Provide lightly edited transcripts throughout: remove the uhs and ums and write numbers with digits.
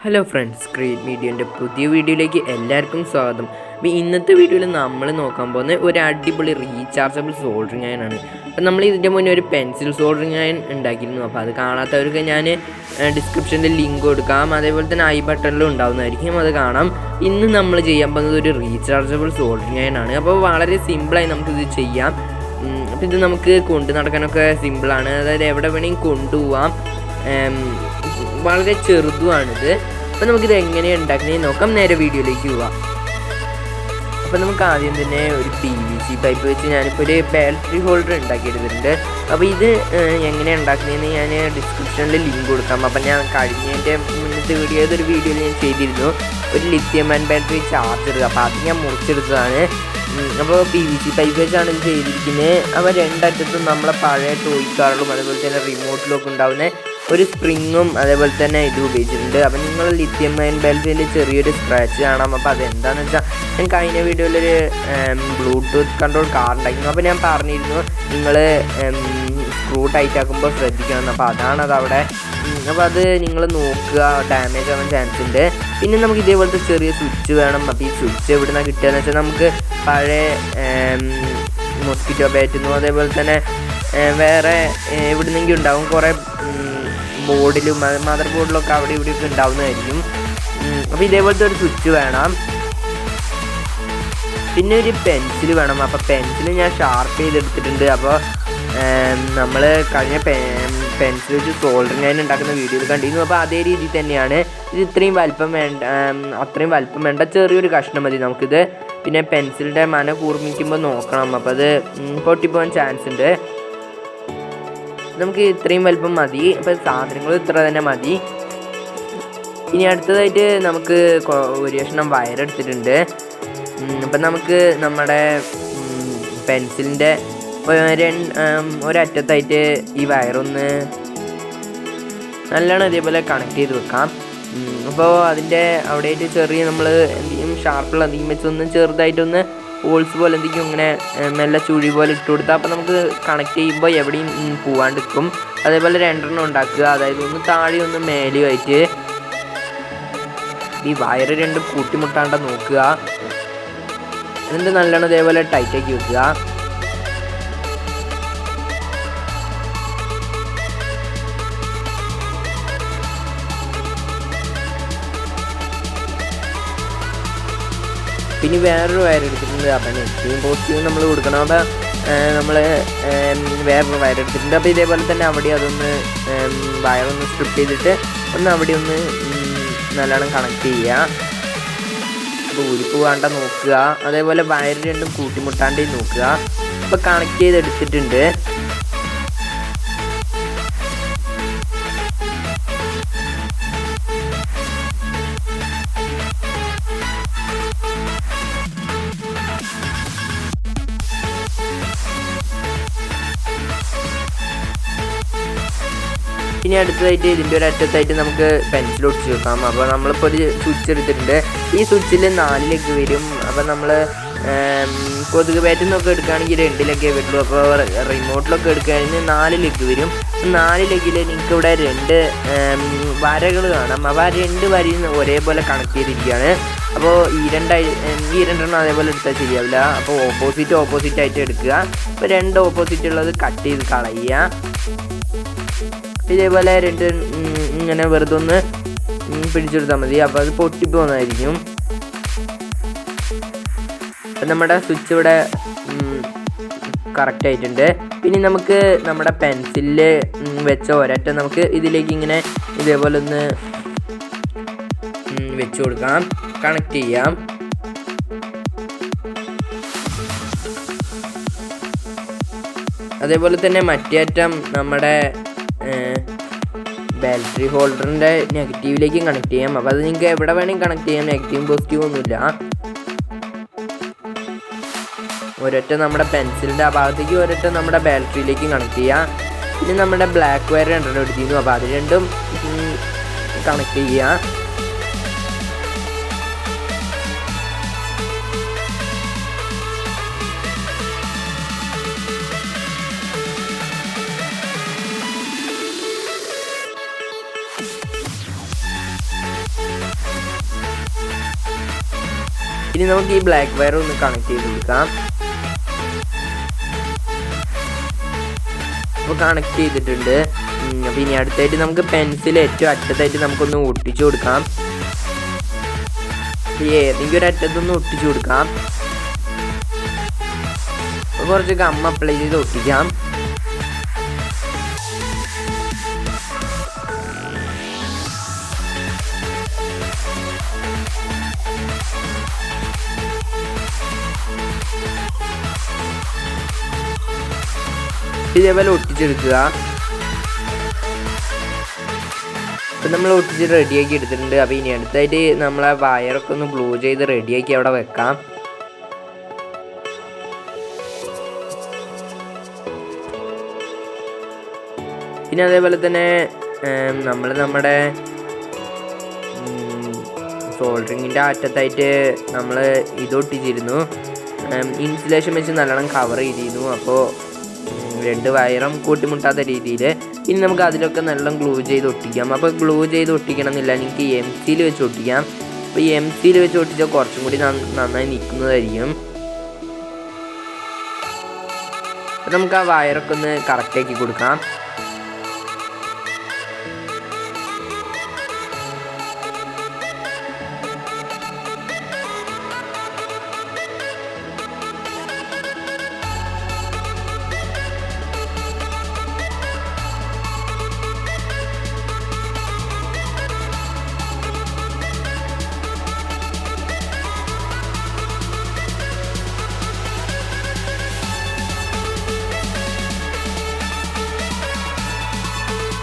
Hello friends, create മീഡിയൻ്റെ പുതിയ വീഡിയോയിലേക്ക് എല്ലാവർക്കും സ്വാഗതം. അപ്പോൾ ഇന്നത്തെ വീഡിയോയിൽ നമ്മൾ നോക്കാൻ പോകുന്നത് ഒരു അടിപൊളി റീചാർജബിൾ സോൾഡറിങ് അയനാണ്. അപ്പോൾ നമ്മൾ ഇതിൻ്റെ മുന്നേ ഒരു പെൻസിൽ സോൾഡറിങ് അയൺ ഉണ്ടാക്കിയിരുന്നു. അപ്പോൾ അത് കാണാത്തവർക്ക് ഞാൻ ഡിസ്ക്രിപ്ഷനിൽ ലിങ്ക് കൊടുക്കാം, അതേപോലെ തന്നെ ഐ ബട്ടണിലും ഉണ്ടാവുന്നതായിരിക്കും, അത് കാണാം. ഇന്ന് നമ്മൾ ചെയ്യാൻ പോകുന്നത് ഒരു റീചാർജബിൾ സോൾഡറിങ് അയനാണ്. അപ്പോൾ വളരെ സിമ്പിളായി നമുക്കിത് ചെയ്യാം. അപ്പോൾ ഇത് നമുക്ക് കൊണ്ടു നടക്കാനൊക്കെ സിമ്പിളാണ്, അതായത് എവിടെ വേണമെങ്കിൽ കൊണ്ടുപോവാം. വളരെ ചെറുതുമാണിത്. അപ്പോൾ നമുക്കിത് എങ്ങനെയാണ് ഉണ്ടാക്കുന്നത് നോക്കാം. നേരെ വീഡിയോയിലേക്ക് പോവാം. അപ്പോൾ നമുക്ക് ആദ്യം തന്നെ ഒരു PVC പൈപ്പ് വെച്ച് ഞാനിപ്പോൾ ഒരു ബാറ്ററി ഹോൾഡർ ഉണ്ടാക്കിയെടുത്തിട്ടുണ്ട്. അപ്പോൾ ഇത് എങ്ങനെയാണ് ഉണ്ടാക്കുന്നതെന്ന് ഞാൻ ഡിസ്ക്രിപ്ഷനിൽ ലിങ്ക് കൊടുക്കാം. അപ്പോൾ ഞാൻ കഴിഞ്ഞതിൻ്റെ മുന്നത്തെ വീഡിയോയിൽ ഞാൻ ചെയ്തിരുന്നു ഒരു ലിഥിയം ആൻഡ് ബാറ്ററി ചാർജർ. അപ്പോൾ അത് ഞാൻ മുറിച്ചെടുത്തതാണ്. അപ്പോൾ PVC പൈപ്പ് വെച്ചാണ് ഇത് ചെയ്തിരിക്കുന്നത്. അപ്പോൾ രണ്ടറ്റത്തും നമ്മളെ പഴയ ടോയ് കാറുകളും അതേപോലെ തന്നെ റിമോട്ടിലൊക്കെ ഉണ്ടാകുന്ന ഒരു സ്പ്രിങ്ങും അതേപോലെ തന്നെ ഇത് ഉപയോഗിച്ചിട്ടുണ്ട്. അപ്പം നിങ്ങൾ ലിഥിയം അയൺ ബാറ്ററിയിൽ ചെറിയൊരു സ്ക്രാച്ച് കാണാം. അപ്പോൾ അതെന്താണെന്ന് വെച്ചാൽ ഞാൻ കഴിഞ്ഞ വീഡിയോയിലൊരു ബ്ലൂടൂത്ത് കൺട്രോൾ കാർ ഉണ്ടായിരുന്നു. അപ്പോൾ ഞാൻ പറഞ്ഞിരുന്നു നിങ്ങൾ സ്ക്രൂ ടൈറ്റ് ആക്കുമ്പോൾ ശ്രദ്ധിക്കണം. അപ്പോൾ അതാണത് അവിടെ. അപ്പോൾ അത് നിങ്ങൾ നോക്കുക, ഡാമേജ് ആവാൻ ചാൻസ് ഉണ്ട്. പിന്നെ നമുക്ക് ഇതേപോലത്തെ ചെറിയ സ്വിച്ച് വേണം. അപ്പോൾ ഈ സ്വിച്ച് എവിടെ നിന്നാണ് കിട്ടുകയെന്ന് വെച്ചാൽ നമുക്ക് പഴയ മോസ്കിറ്റോ ബാറ്റിൽ അതേപോലെ തന്നെ വേറെ എവിടെ നിന്നെങ്കിലും ഉണ്ടാവും. കുറേ ബോർഡിലും മദർ ബോർഡിലൊക്കെ അവിടെ ഇവിടെയൊക്കെ ഉണ്ടാവുന്നതായിരിക്കും. അപ്പോൾ ഇതേപോലത്തെ ഒരു സ്വിച്ച് വേണം. പിന്നെ ഒരു പെൻസിൽ വേണം. അപ്പോൾ പെൻസിൽ ഞാൻ ഷാർപ്പ് ചെയ്തെടുത്തിട്ടുണ്ട്. അപ്പോൾ നമ്മൾ കഴിഞ്ഞ പെൻസിൽ വെച്ച് സോൾഡറിങ് അയൺ ഉണ്ടാക്കുന്ന വീഡിയോയിൽ കണ്ടിരുന്നു. അപ്പോൾ അതേ രീതിയിൽ തന്നെയാണ് ഇത്. അത്രയും വലിപ്പം വേണ്ട, ചെറിയൊരു കഷ്ണം മതി നമുക്കിത്. പിന്നെ പെൻസിലിൻ്റെ മന കൂർമ്മിക്കുമ്പോൾ നോക്കണം, അപ്പോൾ അത് പൊട്ടിപ്പോകാൻ ചാൻസ് ഉണ്ട്. നമുക്ക് ഇത്രയും വലിപ്പം മതി. അപ്പോൾ സാധനങ്ങൾ ഇത്ര തന്നെ മതി. ഇനി അടുത്തതായിട്ട് നമുക്ക് ഒരു കഷ്ണം വയറെടുത്തിട്ടുണ്ട്. അപ്പം നമുക്ക് നമ്മുടെ പെൻസിലിൻ്റെ ഒരറ്റത്തായിട്ട് ഈ വയറൊന്ന് നല്ലോണം ഇതേപോലെ കണക്ട് ചെയ്ത് വെക്കാം. അപ്പോൾ അതിൻ്റെ അവിടെയായിട്ട് ചെറിയ നമ്മൾ എന്തെങ്കിലും ഷാർപ്പുള്ള എന്തെങ്കിലും വെച്ചൊന്ന് ചെറുതായിട്ടൊന്ന് ഹോൾസ് പോലെ എന്തെങ്കിലും ഇങ്ങനെ മെല്ലെ ചുഴി പോലെ ഇട്ട് കൊടുത്താൽ അപ്പോൾ നമുക്ക് കണക്ട് ചെയ്യുമ്പോൾ എവിടെയും പോവാണ്ടിരിക്കും. അതേപോലെ രണ്ടെണ്ണം ഉണ്ടാക്കുക, അതായത് ഒന്ന് താഴെ ഒന്ന് മേലെയുമായിട്ട്. ഈ വയറ് രണ്ടും കൂട്ടിമുട്ടാണ്ട് നോക്കുക. എന്നിട്ട് നല്ലോണം ഇതേപോലെ ടൈറ്റാക്കി വെക്കുക. പിന്നെ വേറൊരു വയർ എടുത്തിട്ടുണ്ട്. അപ്പം നെഗറ്റീവും പോസിറ്റീവും നമ്മൾ കൊടുക്കണം. അപ്പോൾ നമ്മൾ വേറൊരു വയർ എടുത്തിട്ടുണ്ട്. അപ്പോൾ ഇതേപോലെ തന്നെ അവിടെ അതൊന്ന് വയറൊന്ന് സ്ട്രിപ്പ് ചെയ്തിട്ട് ഒന്ന് അവിടെ ഒന്ന് നല്ലോണം കണക്ട് ചെയ്യുക. അപ്പോൾ ഉരുപ്പ് വേണ്ട നോക്കുക. അതേപോലെ വയർ രണ്ടും കൂട്ടിമുട്ടാണ്ടേ നോക്കുക. അപ്പോൾ കണക്ട് ചെയ്തെടുത്തിട്ടുണ്ട്. ഇനി അടുത്തതായിട്ട് ഇതിൻ്റെ ഒരു അറ്റത്തായിട്ട് നമുക്ക് പെൻസിൽ ഒട്ടിച്ച് വെക്കാം. അപ്പോൾ നമ്മളിപ്പോൾ ഒരു സ്വിച്ച് എടുത്തിട്ടുണ്ട്. ഈ സ്വിച്ചിൽ 4 ലെഗ് വരും. അപ്പോൾ നമ്മൾ കൊതുക് ബാറ്റിൽ നിന്നൊക്കെ എടുക്കുകയാണെങ്കിൽ 2 ലെഗേ വരുള്ളൂ. അപ്പോൾ റിമോട്ടിലൊക്കെ എടുക്കുകയാണെങ്കിൽ 4 ലെഗ് വരും. 4 ലെഗിൽ നിങ്ങൾക്ക് ഇവിടെ 2 വരകൾ കാണാം. അപ്പോൾ ആ 2 വരയും ഒരേപോലെ കണക്ട് ചെയ്തിരിക്കുകയാണ്. അപ്പോൾ ഈ രണ്ടെണ്ണം അതേപോലെ എടുത്താൽ ശരിയാവില്ല. അപ്പോൾ ഓപ്പോസിറ്റ് ആയിട്ട് എടുക്കുക. അപ്പോൾ 2 ഓപ്പോസിറ്റ് ഉള്ളത് കട്ട് ചെയ്ത് കളയുക. ഇതേപോലെ 2 ഇങ്ങനെ വെറുതെ ഒന്ന് പിടിച്ചെടുത്താൽ മതി. അപ്പോൾ അത് പൊട്ടിപ്പോകുന്നതായിരിക്കും. അപ്പം നമ്മുടെ സ്വിച്ച് ഇവിടെ കറക്റ്റ് ആയിട്ടുണ്ട്. പിന്നെ നമുക്ക് നമ്മുടെ പെൻസിലിൽ വെച്ച ഒരറ്റം നമുക്ക് ഇതിലേക്ക് ഇങ്ങനെ ഇതേപോലെ ഒന്ന് വെച്ച് കൊടുക്കാം, കണക്ട് ചെയ്യാം. അതേപോലെ തന്നെ മറ്റേ അറ്റം നമ്മുടെ ബാറ്ററി ഹോൾഡറിൻ്റെ നെഗറ്റീവിലേക്കും കണക്ട് ചെയ്യാം. അപ്പോൾ അത് നിങ്ങൾക്ക് എവിടെ വേണമെങ്കിൽ കണക്ട് ചെയ്യാം, നെഗറ്റീവും പോസിറ്റീവും ഒന്നുമില്ല. ഒരൊറ്റ നമ്മുടെ പെൻസിലിൻ്റെ ആ ഭാഗത്തേക്ക് ഒരൊറ്റ നമ്മുടെ ബാറ്ററിയിലേക്കും കണക്ട് ചെയ്യാം. പിന്നെ നമ്മുടെ ബ്ലാക്ക് വയർ രണ്ടെണ്ണം എടുത്തിരുന്നു. അപ്പോൾ അത് രണ്ടും കണക്ട് ചെയ്യുക. ഇനി നമുക്ക് ഈ ബ്ലാക്ക് വയർ ഒന്ന് കണക്ട് ചെയ്ത് കൊടുക്കാം. അപ്പോൾ കണക്ട് ചെയ്തിട്ടുണ്ട്. അപ്പോൾ ഇനി അടുത്തായിട്ട് നമുക്ക് പെൻസിൽ ഏറ്റവും അറ്റത്തായിട്ട് നമുക്കൊന്ന് ഒട്ടിച്ചു കൊടുക്കാം. ഏതെങ്കിലും ഒരു അറ്റത്തൊന്ന് ഒട്ടിച്ചു കൊടുക്കാം. കുറച്ച് ഗം അപ്ലൈ ചെയ്ത് ഒട്ടിക്കാം. ഇതേപോലെ ഒട്ടിച്ചെടുക്കുക. അപ്പം നമ്മൾ ഒട്ടിച്ച് റെഡിയാക്കി എടുത്തിട്ടുണ്ട്. അപ്പോൾ ഇനി അടുത്തായിട്ട് നമ്മളെ വയറൊക്കെ ഒന്ന് ഗ്ലൂ ചെയ്ത് റെഡിയാക്കി അവിടെ വെക്കാം. പിന്നെ അതേപോലെ തന്നെ നമ്മുടെ സോൾഡറിങ്ങിൻ്റെ അറ്റത്തായിട്ട് നമ്മൾ ഇതൊട്ടിച്ചിരുന്നു. ഇൻസുലേഷൻ വെച്ച് നല്ലോണം കവർ ചെയ്തിരുന്നു. അപ്പോൾ 2 വയറും കൂട്ടിമുട്ടാത്ത രീതിയിൽ. ഇനി നമുക്ക് അതിലൊക്കെ നല്ല ഗ്ലൂ ചെയ്ത് ഒട്ടിക്കാം. അപ്പോൾ ഗ്ലൂ ചെയ്ത് ഒട്ടിക്കണം എന്നില്ല, നിങ്ങൾക്ക് MC വെച്ച് ഒട്ടിക്കാം. അപ്പോൾ MC വെച്ച് ഒട്ടിച്ചാൽ കുറച്ചും കൂടി നന്നായി നിൽക്കുന്നതായിരിക്കും. അപ്പോൾ നമുക്ക് ആ വയറൊക്കെ ഒന്ന് കറക്റ്റാക്കി കൊടുക്കാം.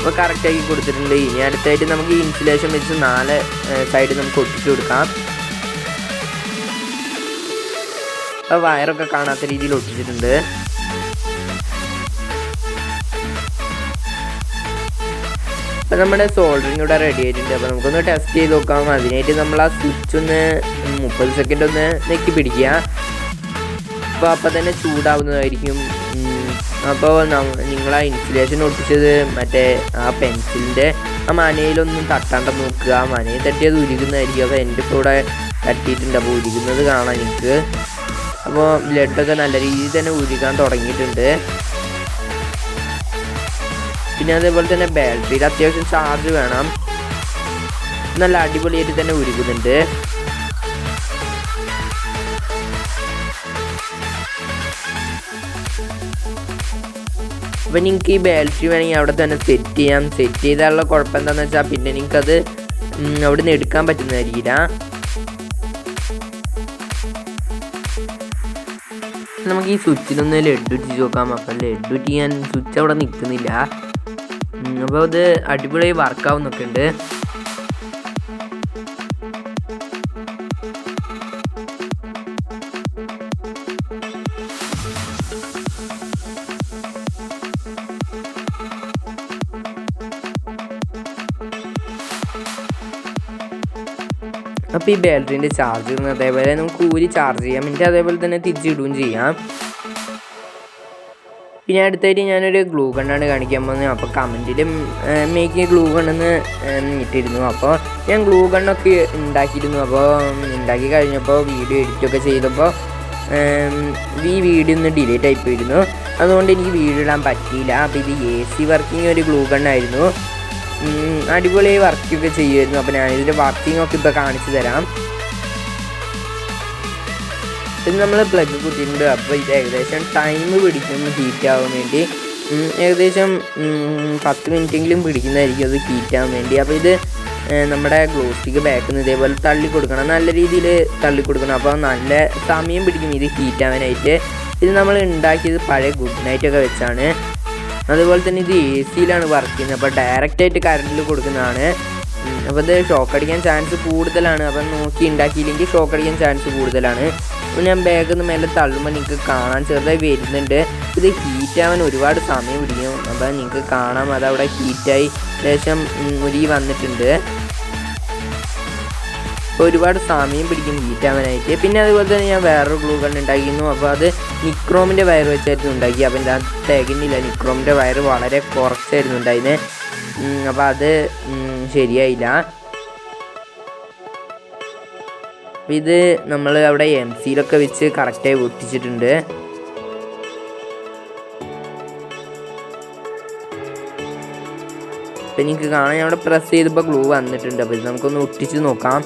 അപ്പോൾ കറക്റ്റാക്കി കൊടുത്തിട്ടുണ്ട്. ഇനി അടുത്തായിട്ട് നമുക്ക് ഈ ഇൻസുലേഷൻ വെച്ച് 4 സൈഡ് നമുക്ക് ഒട്ടിച്ചു കൊടുക്കാം. അപ്പോൾ വയറൊക്കെ കാണാത്ത രീതിയിൽ ഒട്ടിച്ചിട്ടുണ്ട്. അപ്പോൾ നമ്മുടെ സോൾഡറിങ് ഇവിടെ റെഡി ആയിട്ടുണ്ട്. അപ്പോൾ നമുക്കൊന്ന് ടെസ്റ്റ് ചെയ്ത് നോക്കാം. അതിനായിട്ട് നമ്മൾ ആ സ്വിച്ച് ഒന്ന് 30 സെക്കൻഡ് ഒന്ന് നെക്കി പിടിക്കുക. അപ്പോൾ തന്നെ ചൂടാവുന്നതായിരിക്കും. അപ്പോൾ നിങ്ങൾ ആ ഇൻസുലേഷൻ ഒട്ടിച്ചത് മറ്റേ ആ പെൻസിലിൻ്റെ ആ മനയിലൊന്നും തട്ടാണ്ട് നോക്കുക. ആ മനയിൽ തട്ടിയത് ഉരുകുന്നതായിരിക്കും. അപ്പോൾ എൻ്റെ ഇപ്പോൾ ഇവിടെ തട്ടിയിട്ടുണ്ട്. അപ്പോൾ ഉരുകുന്നത് കാണാം എനിക്ക്. അപ്പോൾ ബ്ലഡൊക്കെ നല്ല രീതിയിൽ തന്നെ ഉരുകാൻ തുടങ്ങിയിട്ടുണ്ട്. പിന്നെ അതേപോലെ തന്നെ ബാറ്ററിയിൽ അത്യാവശ്യം ചാർജ് വേണം. നല്ല അടിപൊളിയായിട്ട് തന്നെ ഉരുകുന്നുണ്ട്. അപ്പോൾ നിങ്ങൾക്ക് ഈ ബാറ്ററി വേണമെങ്കിൽ അവിടെ തന്നെ സെറ്റ് ചെയ്യാം. സെറ്റ് ചെയ്താലുള്ള കുഴപ്പം എന്താണെന്ന് വെച്ചാൽ പിന്നെ നിങ്ങൾക്കത് അവിടെ നിന്ന് എടുക്കാൻ പറ്റുന്നതായിരിക്കില്ല. നമുക്ക് ഈ സ്വിച്ചിലൊന്ന് ലെഡ് ഇട്ടിച്ച് നോക്കാം. അപ്പം ലെഡ് ഇട്ട് ചെയ്യാൻ സ്വിച്ച് അവിടെ നിൽക്കുന്നില്ല. അപ്പോൾ അത് അടിപൊളിയായി വർക്കാവുന്നൊക്കെ ഉണ്ട്. അപ്പോൾ ഈ ബാറ്ററീൻ്റെ ചാർജ് അതേപോലെ നമുക്ക് ഊരി ചാർജ് ചെയ്യാം. എന്നിട്ട് അതേപോലെ തന്നെ തിരിച്ചിടുകയും ചെയ്യാം. പിന്നെ അടുത്തായിട്ട് ഞാനൊരു ഗ്ലൂ ഗണ്ണാണ് കാണിക്കാൻ പോകുന്നത്. അപ്പോൾ കമൻറ്റിലും മേക്ക് ഗ്ലൂ ഗണ്ണെന്ന് ഇട്ടിരുന്നു. അപ്പോൾ ഞാൻ ഗ്ലൂ ഗണ്ണൊക്കെ ഉണ്ടാക്കിയിരുന്നു. അപ്പോൾ ഉണ്ടാക്കി കഴിഞ്ഞപ്പോൾ വീഡിയോ എഡിറ്റൊക്കെ ചെയ്തപ്പോൾ ഈ വീഡിയോ ഒന്ന് ഡിലീറ്റ് ആയിപ്പോയിരുന്നു. അതുകൊണ്ട് എനിക്ക് വീഡിയോ ഇടാൻ പറ്റിയില്ല. അപ്പോൾ ഇത് AC വർക്കിംഗ് ഒരു ഗ്ലൂ ഗണ്ണായിരുന്നു. അടിപൊളിയായി വർക്കൊക്കെ ചെയ്യുമായിരുന്നു. അപ്പോൾ ഞാനിതിൻ്റെ വർക്കിംഗ് ഒക്കെ ഇപ്പോൾ കാണിച്ചു തരാം. ഇത് നമ്മൾ പ്ലഗ് കുത്തിയിട്ടുണ്ട്. അപ്പോൾ ഇത് ഏകദേശം ടൈം പിടിക്കും ഹീറ്റ് ആവാൻ വേണ്ടി. ഏകദേശം 10 മിനിറ്റെങ്കിലും പിടിക്കുന്നതായിരിക്കും അത് ഹീറ്റ് ആവാൻ വേണ്ടി. അപ്പോൾ ഇത് നമ്മുടെ ഗ്ലൂ സ്റ്റിക്ക് ബാക്കിൽ നിന്ന് ഇതേപോലെ തള്ളി കൊടുക്കണം, നല്ല രീതിയിൽ തള്ളി കൊടുക്കണം. അപ്പോൾ നല്ല സമയം പിടിക്കും ഇത് ഹീറ്റ് ആവാനായിട്ട്. ഇത് നമ്മൾ ഉണ്ടാക്കിയത് പഴയ ഗുഡ് നൈറ്റൊക്കെ വെച്ചാണ്. അതുപോലെ തന്നെ ഇത് AC വർക്ക് ചെയ്യുന്നത്. അപ്പോൾ ഡയറക്റ്റായിട്ട് കറണ്ടിൽ കൊടുക്കുന്നതാണ്. അപ്പോൾ ഇത് ഷോക്ക് അടിക്കാൻ ചാൻസ് കൂടുതലാണ്. അപ്പം നോക്കി ഉണ്ടാക്കിയില്ലെങ്കിൽ ഷോക്ക് അടിക്കാൻ ചാൻസ് കൂടുതലാണ്. അപ്പോൾ ഞാൻ ബാഗിൽ നിന്ന് മേലെ തള്ളുമ്പോൾ നിങ്ങൾക്ക് കാണാൻ ചെറുതായി വരുന്നുണ്ട്. ഇത് ഹീറ്റാവാൻ ഒരുപാട് സമയം പിടിക്കും. അപ്പോൾ നിങ്ങൾക്ക് കാണാം അതവിടെ ഹീറ്റായി ശേഷം ഉരുകി വന്നിട്ടുണ്ട്. അപ്പോൾ ഒരുപാട് സമയം പിടിക്കും ഹീറ്റാവാനായിട്ട്. പിന്നെ അതുപോലെ തന്നെ ഞാൻ വേറൊരു ഗ്ലൂ ഗൺ ഉണ്ടാക്കിയിരുന്നു. അപ്പോൾ അത് നിക്രോമിൻ്റെ വയർ വെച്ചായിരുന്നു ഉണ്ടാക്കി. അപ്പോൾ എൻ്റെ അത് തികഞ്ഞില്ല. നിക്രോമിൻ്റെ വയർ വളരെ കുറച്ചായിരുന്നു ഉണ്ടായിരുന്നത്. അപ്പോൾ അത് ശരിയായില്ല. അപ്പോൾ ഇത് നമ്മൾ അവിടെ MC-യിലൊക്കെ വെച്ച് കറക്റ്റായി ഒട്ടിച്ചിട്ടുണ്ട്. അപ്പോൾ എനിക്ക് കാണാൻ അവിടെ പ്രസ് ചെയ്തപ്പോൾ ഗ്ലൂ വന്നിട്ടുണ്ട്. അപ്പോൾ ഇത് നമുക്കൊന്ന് ഒട്ടിച്ച് നോക്കാം.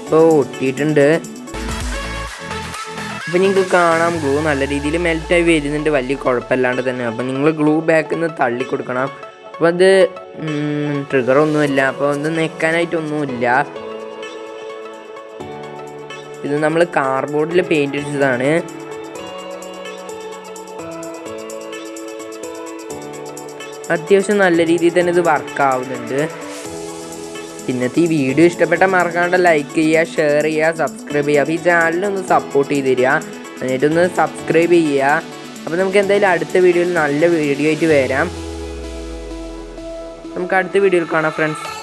ഇപ്പോൾ ഒട്ടിയിട്ടുണ്ട്. അപ്പോൾ നിങ്ങൾക്ക് കാണാം ഗ്ലൂ നല്ല രീതിയിൽ മെൽറ്റായി വരുന്നുണ്ട്, വലിയ കുഴപ്പമില്ലാണ്ട് തന്നെ. അപ്പോൾ നിങ്ങൾ ഗ്ലൂ ബാക്കിൽ നിന്ന് തള്ളി കൊടുക്കണം. അപ്പോൾ അത് ട്രിഗറൊന്നുമില്ല, അപ്പോൾ അത് നിൽക്കാനായിട്ടൊന്നുമില്ല. ഇത് നമ്മൾ കാർഡ്ബോർഡിൽ പെയിൻറ് അടിച്ചതാണ്. അത്യാവശ്യം നല്ല രീതിയിൽ തന്നെ ഇത് വർക്ക് ആവുന്നുണ്ട്. ഇന്നത്തെ ഈ വീഡിയോ ഇഷ്ടപ്പെട്ടാൽ മറക്കാണ്ട് ലൈക്ക് ചെയ്യുക, ഷെയർ ചെയ്യുക, സബ്സ്ക്രൈബ് ചെയ്യുക. അപ്പോൾ ഈ ചാനലൊന്ന് സപ്പോർട്ട് ചെയ്ത് തരിക, എന്നിട്ടൊന്ന് സബ്സ്ക്രൈബ് ചെയ്യുക. അപ്പോൾ നമുക്ക് എന്തായാലും അടുത്ത വീഡിയോയിൽ നല്ല വീഡിയോ ആയിട്ട് വരാം. നമുക്ക് അടുത്ത വീഡിയോയിൽ കാണാം ഫ്രണ്ട്സ്.